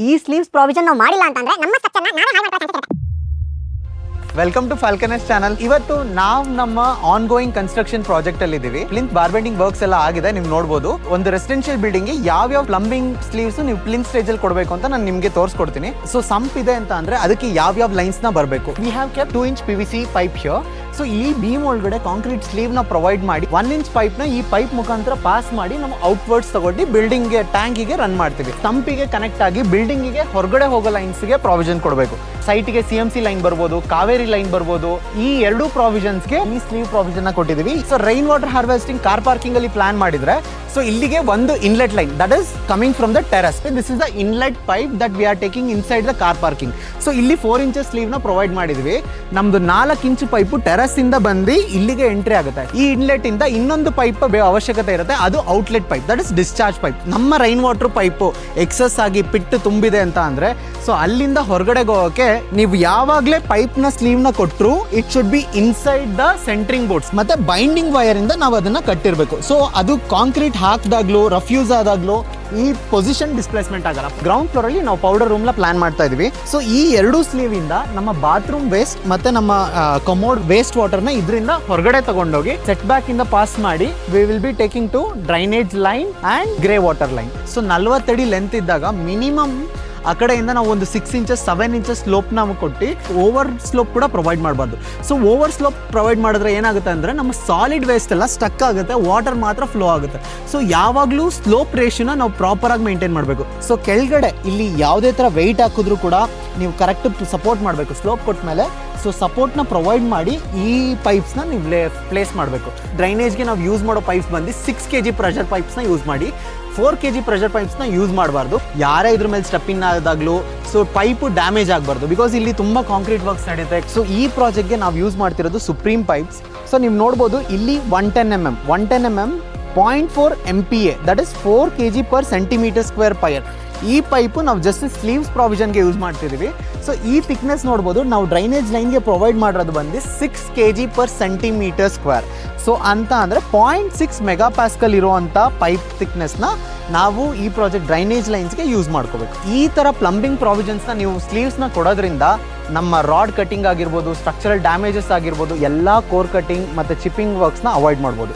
ಈ sleeves provision ನಾವು ಮಾಡಿಲ್ಲ ಅಂತಂದ್ರೆ ನಮ್ಮ ಸ್ಟ್ರಕ್ಚರ್ನ ನಾವೇ ಹಾಳು ಮಾಡ್ಕೊಳ್ಳೋ ಚಾನ್ಸಸ್ ಇರುತ್ತೆ. Welcome to Falcon's channel. ಇವತ್ತು ನಾವು ನಮ್ಮ ಆನ್ ಗೋಯಿಂಗ್ ಕನ್ಸ್ಟ್ರಕ್ಷನ್ ಪ್ರಾಜೆಕ್ಟ್ ಅಲ್ಲಿ ಇದೀವಿ. ಪ್ಲಿಂತ್ ಬಾರ್ಬೆಂಡಿಂಗ್ ವರ್ಕ್ಸ್ ಎಲ್ಲ ಆಗಿದೆ, ನೀವು ನೋಡಬಹುದು. ಒಂದು ರೆಸಿಡೆನ್ಷಿಯಲ್ ಬಿಲ್ಡಿಂಗ್ ಗೆ ಯಾವ ಪ್ಲಂಬಿಂಗ್ ಸ್ಲೀವ್ಸ್ ನೀವು ಪ್ಲಿಂತ್ ಸ್ಟೇಜ್ ಅಲ್ಲಿ ಕೊಡಬೇಕು ಅಂತ ನಾನು ನಿಮಗೆ ತೋರಿಸ್ಕೊಡ್ತೀನಿ. ಸೊ ಸಂಪ್ ಇದೆ ಅಂತ ಅಂದ್ರೆ ಅದಕ್ಕೆ ಯಾವ ಲೈನ್ಸ್ ನ ಬರಬೇಕು. We have ಕೆಪ್ 2 inch PVC pipe here. So ಈ ಬೀಮ್ ಒಳಗಡೆ ಕಾಂಕ್ರೀಟ್ ಸ್ಲೀವ್ ನ ಪ್ರೊವೈಡ್ ಮಾಡಿ 1 ಇಂಚ್ ಪೈಪ್ ನ ಈ ಪೈಪ್ ಮುಖಾಂತರ ಪಾಸ್ ಮಾಡಿ ನಾವು ಔಟ್ವರ್ಡ್ಸ್ ತಗೊಂಡು ಬಿಲ್ಡಿಂಗ್ ಗೆ ಟ್ಯಾಂಕ್ ಗೆ ರನ್ ಮಾಡ್ತೀವಿ. ಸಂಪಿಗೆ ಕನೆಕ್ಟ್ ಆಗಿ ಬಿಲ್ಡಿಂಗ್ ಗೆ ಹೊರಗಡೆ ಹೋಗೋ ಲೈನ್ಸ್ ಗೆ ಪ್ರಾವಿಷನ್ ಕೊಡಬೇಕು. ಸೈಟ್ ಗೆ CMC ಲೈನ್ ಬರ್ಬೋದು, ಕಾವೇರಿ ಲೈನ್ ಬರ್ಬೋದು. ಈ ಎರಡು ಪ್ರಾವಿಷನ್ಸ್ ಗೆ ಈ ಸ್ಲೀವ್ ಪ್ರಾವಿಷನ್ ಕೊಟ್ಟಿದೀವಿ. So rain water harvesting car parking ಅಲ್ಲಿ ಪ್ಲಾನ್ ಮಾಡಿದ್ರೆ ಸೊ ಇಲ್ಲಿಗೆ ಒಂದು inlet line that is coming from the terrace. This is the inlet pipe that we are taking inside the car parking. So ಇಲ್ಲಿ 4 inches sleeve ನ provide ಮಾಡಿದ್ವಿ. ನಮ್ದು 4 inch pipe terrace ಇಂದ ಬಂದು ಇಲ್ಲಿಗೆ ಎಂಟ್ರಿ ಆಗುತ್ತೆ. ಈ ಇನ್ಲೆಟ್ ಇಂದ ಇನ್ನೊಂದು ಪೈಪ್ ಅವಶ್ಯಕತೆ ಇರುತ್ತೆ, ಅದು outlet pipe that is discharge pipe. ನಮ್ಮ ರೈನ್ ವಾಟರ್ ಪೈಪ್ ಎಕ್ಸಸ್ ಆಗಿ ಪಿಟ್ಟು ತುಂಬಿದೆ ಅಂತ ಅಂದ್ರೆ ಸೊ ಅಲ್ಲಿಂದ ಹೊರಗಡೆ ಹೋಗೋಕೆ ನೀವು ಯಾವಾಗಲೇ ಪೈಪ್ ನ ಸ್ಲೀವ್ ನ ಕೊಟ್ಟರು it should be inside the centring boards. ಮತ್ತೆ ಬೈಂಡಿಂಗ್ ವೈರ್ ಇಂದ ನಾವು ಅದನ್ನ ಕಟ್ಟಿರ್ಬೇಕು. ಸೊ ಅದು ಕಾಂಕ್ರೀಟ್ ಹಾಕಿದಾಗ್ಲೂ ರಫ್ಯೂಸ್ ಆದಾಗ್ಲೂ ಈ ಪೊಸಿಷನ್ ಡಿಸ್ಪ್ಲೇಸ್ಮೆಂಟ್ ಆಗಲ್ಲ. ಗ್ರೌಂಡ್ ಫ್ಲೋರ್ ಅಲ್ಲಿ ನಾವು ಪೌಡರ್ ರೂಮ್ ನ ಪ್ಲಾನ್ ಮಾಡ್ತಾ ಇದೀವಿ. ಸೊ ಈ ಎರಡು ಸ್ಲೀವ್ ಇಂದ ನಮ್ಮ ಬಾತ್ರೂಮ್ ವೇಸ್ಟ್ ಮತ್ತೆ ನಮ್ಮ ಕಮೋಡ್ ವೇಸ್ಟ್ ವಾಟರ್ ನ ಇದರಿಂದ ಹೊರಗಡೆ ತಗೊಂಡೋಗಿ ಸೆಟ್ ಬ್ಯಾಕ್ ಇಂದ ಪಾಸ್ ಮಾಡಿ we will be taking to drainage line and grey water line. So 40 ಅಡಿ ಲೆಂತ್ ಇದ್ದಾಗ ಮಿನಿಮಮ್ ಆ ಕಡೆಯಿಂದ ನಾವು ಒಂದು 6 ಇಂಚಸ್ 7 ಇಂಚಸ್ ಸ್ಲೋಪ್ ನಾವು ಕೊಟ್ಟು ಓವರ್ ಸ್ಲೋಪ್ ಕೂಡ ಪ್ರೊವೈಡ್ ಮಾಡಬಾರ್ದು. ಸೊ ಓವರ್ ಸ್ಲೋಪ್ ಪ್ರೊವೈಡ್ ಮಾಡಿದ್ರೆ ಏನಾಗುತ್ತೆ ಅಂದರೆ ನಮ್ಮ ಸಾಲಿಡ್ ವೇಸ್ಟ್ ಎಲ್ಲ ಸ್ಟಕ್ ಆಗುತ್ತೆ, ವಾಟರ್ ಮಾತ್ರ ಫ್ಲೋ ಆಗುತ್ತೆ. ಸೊ ಯಾವಾಗಲೂ ಸ್ಲೋಪ್ ರೇಷಿಯೋನ ನಾವು ಪ್ರಾಪರಾಗಿ ಮೇಂಟೈನ್ ಮಾಡಬೇಕು. ಸೊ ಕೆಳಗಡೆ ಇಲ್ಲಿ ಯಾವುದೇ ಥರ ವೆಯ್ಟ್ ಹಾಕಿದ್ರು ಕೂಡ ನೀವು ಕರೆಕ್ಟ್ ಸಪೋರ್ಟ್ ಮಾಡಬೇಕು. ಸ್ಲೋಪ್ ಕೊಟ್ಟ ಮೇಲೆ ಸೊ ಸಪೋರ್ಟ್ನ ಪ್ರೊವೈಡ್ ಮಾಡಿ ಈ ಪೈಪ್ಸ್ನ ನೀವು ಪ್ಲೇಸ್ ಮಾಡಬೇಕು. ಡ್ರೈನೇಜ್ಗೆ ನಾವು ಯೂಸ್ ಮಾಡೋ ಪೈಪ್ಸ್ ಬಂದು 6 kg ಪ್ರೆಷರ್ ಪೈಪ್ಸ್ನ ಯೂಸ್ ಮಾಡಿ, 4 kg ಪ್ರೆಷರ್ ಪೈಪ್ಸ್ನ ಯೂಸ್ ಮಾಡಬಾರ್ದು. ಯಾರೇ ಇದ್ರ ಮೇಲೆ ಸ್ಟೆಪ್ ಇನ್ ಆದಾಗಲೂ ಸೊ ಪೈಪು ಡ್ಯಾಮೇಜ್ ಆಗಬಾರ್ದು, ಬಿಕಾಸ್ ಇಲ್ಲಿ ತುಂಬ ಕಾಂಕ್ರೀಟ್ ವರ್ಕ್ಸ್ ನಡೆಯುತ್ತೆ. ಸೊ ಈ ಪ್ರಾಜೆಕ್ಟ್ಗೆ ನಾವು ಯೂಸ್ ಮಾಡ್ತಿರೋದು ಸುಪ್ರೀಂ ಪೈಪ್ಸ್. ಸೊ ನೀವು ನೋಡ್ಬೋದು ಇಲ್ಲಿ 110 mm 0.4 MPa that is 4 kg per centimeter square ಪೈರ್. ಈ ಪೈಪು ನಾವು ಜಸ್ಟ್ ಸ್ಲೀವ್ಸ್ ಪ್ರಾವಿಷನ್ಗೆ ಯೂಸ್ ಮಾಡ್ತಿದ್ದೀವಿ. ಸೊ ಈ ಥಿಕ್ನೆಸ್ ನೋಡ್ಬೋದು, ನಾವು ಡ್ರೈನೇಜ್ ಲೈನ್ಗೆ ಪ್ರೊವೈಡ್ ಮಾಡಿರೋದು ಬಂದು 6 kg per centimeter square. So ಅಂತ ಅಂದರೆ 0.6 MPa ಇರುವಂಥ ಪೈಪ್ ಥಿಕ್ನೆಸ್ನ ನಾವು ಈ ಪ್ರಾಜೆಕ್ಟ್ ಡ್ರೈನೇಜ್ ಲೈನ್ಸ್ಗೆ ಯೂಸ್ ಮಾಡ್ಕೋಬೇಕು. ಈ ಥರ ಪ್ಲಂಬಿಂಗ್ ಪ್ರಾವಿಷನ್ಸ್ನ ನೀವು ಸ್ಲೀವ್ಸ್ನ ಕೊಡೋದ್ರಿಂದ ನಮ್ಮ ರಾಡ್ ಕಟಿಂಗ್ ಆಗಿರ್ಬೋದು, ಸ್ಟ್ರಕ್ಚರಲ್ ಡ್ಯಾಮೇಜಸ್ ಆಗಿರ್ಬೋದು, ಎಲ್ಲ ಕೋರ್ ಕಟಿಂಗ್ ಮತ್ತು ಚಿಪ್ಪಿಂಗ್ ವರ್ಕ್ಸ್ನ ಅವಾಯ್ಡ್ ಮಾಡ್ಬೋದು.